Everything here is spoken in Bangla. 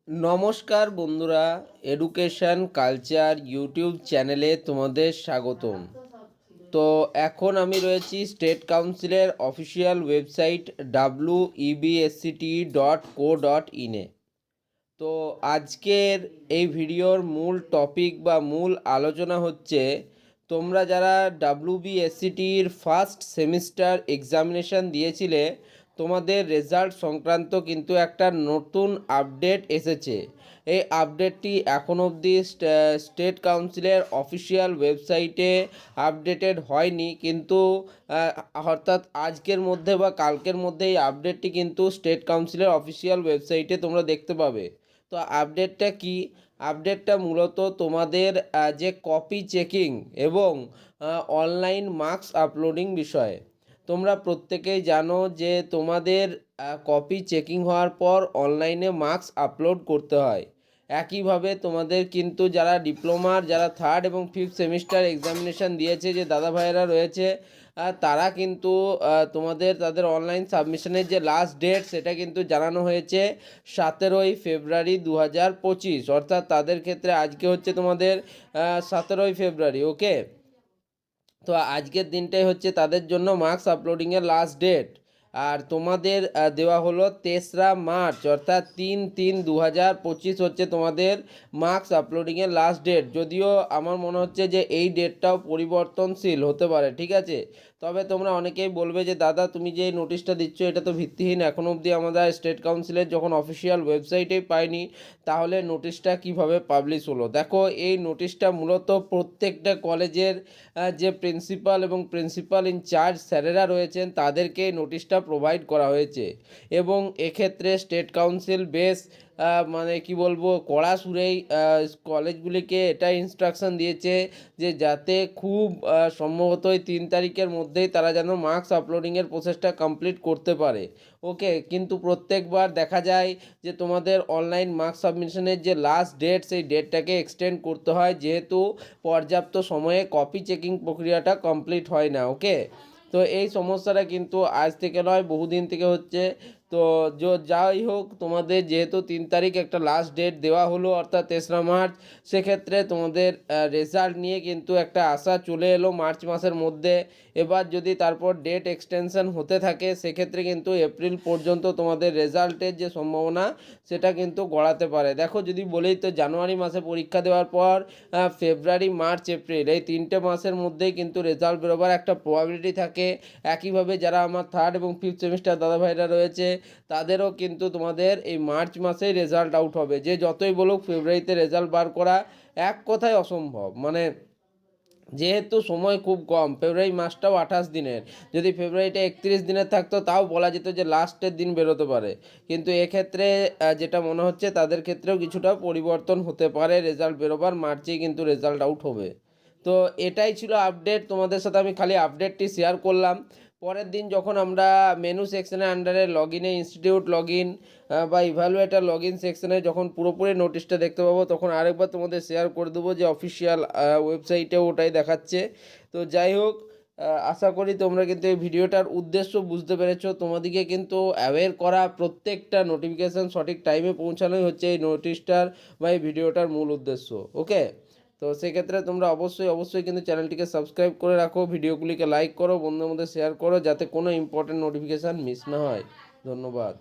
নমস্কার বন্ধুরা, এডুকেশন কালচার ইউটিউব চ্যানেলে তোমাদের স্বাগতম। তো এখন আমি রয়েছি স্টেট কাউন্সিলের অফিসিয়াল ওয়েবসাইট websct.co.in-এ। তো আজকের এই ভিডিওর মূল টপিক বা মূল আলোচনা হচ্ছে, তোমরা যারা WBSCTর ফার্স্ট সেমিস্টার এক্সামিনেশান দিয়েছিলে তোমাদের রেজাল্ট সংক্রান্ত কিন্তু একটা নতুন আপডেট এসেছে। এই আপডেটটি এখন অবধি স্টেট কাউন্সিলের অফিসিয়াল ওয়েবসাইটে আপডেটেড হয়নি, কিন্তু অর্থাৎ আজকের মধ্যে বা কালকের মধ্যে এই আপডেটটি কিন্তু স্টেট কাউন্সিলের অফিসিয়াল ওয়েবসাইটে তোমরা দেখতে পাবে। তো আপডেটটা কি? আপডেটটা মূলত তোমাদের যে কপি চেকিং এবং অনলাইন মার্কস আপলোডিং বিষয়ে। তোমরা প্রত্যেকেই জানো যে তোমাদের কপি চেকিং হওয়ার পর অনলাইনে মার্কস আপলোড করতে হয়। একইভাবে তোমাদের কিন্তু যারা ডিপ্লোমার যারা থার্ড এবং ফিফথ সেমিস্টার এক্সামিনেশান দিয়েছে যে দাদা ভাইয়েরা রয়েছে, তারা কিন্তু তাদের অনলাইন সাবমিশনের যে লাস্ট ডেট সেটা কিন্তু জানানো হয়েছে 17ই ফেব্রুয়ারি 2025, অর্থাৎ তাদের ক্ষেত্রে আজকে হচ্ছে তোমাদের 17ই ফেব্রুয়ারি। ওকে, তো আজকের দিনটাই হচ্ছে তাদের জন্য মার্কস আপলোডিংয়ের লাস্ট ডেট। আর তোমাদের দেওয়া হলো 3রা মার্চ, অর্থাৎ 3/3/2025 হচ্ছে তোমাদের মার্কস আপলোডিংয়ের লাস্ট ডেট। যদিও আমার মনে হচ্ছে যে এই ডেটটাও পরিবর্তনশীল হতে পারে, ঠিক আছে। তবে তোমরা অনেকেই বলবে যে দাদা তুমি যে নোটিশটা দিচ্ছ এটা তো ভিত্তিহীন, এখনও অবধি আমাদের স্টেট কাউন্সিলের যখন অফিসিয়াল ওয়েবসাইটেই পাইনি, তাহলে নোটিশটা কিভাবে পাবলিশ হলো? দেখো, এই নোটিশটা মূলত প্রত্যেকটা কলেজের যে প্রিন্সিপাল এবং প্রিন্সিপাল ইনচার্জ স্যারেরা রয়েছেন তাদেরকে নোটিশটা প্রোভাইড করা হয়েছে। এবং এক্ষেত্রে স্টেট কাউন্সিল বেশ মানে কি বলবো, কড়া সুরেই কলেজগুলিকে এটা ইনস্ট্রাকশন দিয়েছে যে যাতে খুব সম্ভবত এই 3 তারিখের মধ্যেই তারা যেন মার্কস আপলোডিংয়ের প্রসেসটা কমপ্লিট করতে পারে। ওকে, কিন্তু প্রত্যেকবার দেখা যায় যে তোমাদের অনলাইন মার্কস সাবমিশনের যে লাস্ট ডেট সেই ডেটটাকে এক্সটেন্ড করতে হয়, যেহেতু পর্যাপ্ত সময়ে কপি চেকিং প্রক্রিয়াটা কমপ্লিট হয় না। ওকে, তো এই সমস্যাটা কিন্তু আজ থেকে নয়, বহুদিন থেকে হচ্ছে। তো যাই হোক, তোমাদের যেহেতু 3 তারিখ একটা লাস্ট ডেট দেওয়া হলো, অর্থাৎ 3রা মার্চ, সেক্ষেত্রে তোমাদের রেজাল্ট নিয়ে কিন্তু একটা আশা চলে এলো মার্চ মাসের মধ্যে। এবার যদি তারপর ডেট এক্সটেনশন হতে থাকে সেক্ষেত্রে কিন্তু এপ্রিল পর্যন্ত তোমাদের রেজাল্টের যে সম্ভাবনা সেটা কিন্তু গড়াতে পারে। দেখো, যদি বলেই তো জানুয়ারি মাসে পরীক্ষা দেওয়ার পর ফেব্রুয়ারি, মার্চ, এপ্রিল এই 3টে মাসের মধ্যেই কিন্তু রেজাল্ট বেরোবার একটা প্রবাবিলিটি থাকে। একইভাবে যারা আমার থার্ড এবং ফিফথ সেমিস্টার দাদাভাইরা রয়েছে তাদেরও কিন্তু তোমাদের এই মার্চ মাসেই রেজাল্ট আউট হবে। যে যতই বলুক ফেব্রুয়ারিতে রেজাল্ট বার করা এক কথায় অসম্ভব। মানে যেহেতু সময় খুব কম, ফেব্রুয়ারি মাসটাও 28 দিনের, যদি ফেব্রুয়ারিটা 31 দিনের থাকতো তাও বলা যেত যে লাস্টের দিন বেরোতে পারে। কিন্তু এক্ষেত্রে যেটা মনে হচ্ছে তাদের ক্ষেত্রেও কিছুটা পরিবর্তন হতে পারে, রেজাল্ট বেরোবার মার্চেই কিন্তু রেজাল্ট আউট হবে। তো এটাই ছিল আপডেট, তোমাদের সাথে আমি খালি আপডেটটি শেয়ার করলাম। পরের দিন যখন আমরা মেনু সেকশনের আন্ডারে লগইনে ইনস্টিটিউট লগইন বা ইভ্যালুয়েটার লগইন সেকশনে যখন পুরোপুরি নোটিশটা দেখতে পাবো, তখন আরেকবার তোমাদের শেয়ার করে দেবো যে অফিসিয়াল ওয়েবসাইটেও ওটাই দেখাচ্ছে। তো যাই হোক, আশা করি তোমরা কিন্তু এই ভিডিওটার উদ্দেশ্য বুঝতে পেরেছো। তোমাদেরকে কিন্তু অ্যাওয়্যার করা, প্রত্যেকটা নোটিফিকেশান সঠিক টাইমে পৌঁছানোই হচ্ছে এই নোটিশটার বা এই ভিডিওটার মূল উদ্দেশ্য। ওকে, তো সেক্ষেত্রে তোমরা অবশ্যই কিন্তু চ্যানেলটিকে সাবস্ক্রাইব করে রাখো, ভিডিওগুলিকে লাইক করো, বন্ধুদের মধ্যে শেয়ার করো, যাতে কোনো ইম্পর্টেন্ট নোটিফিকেশান মিস না হয়। ধন্যবাদ।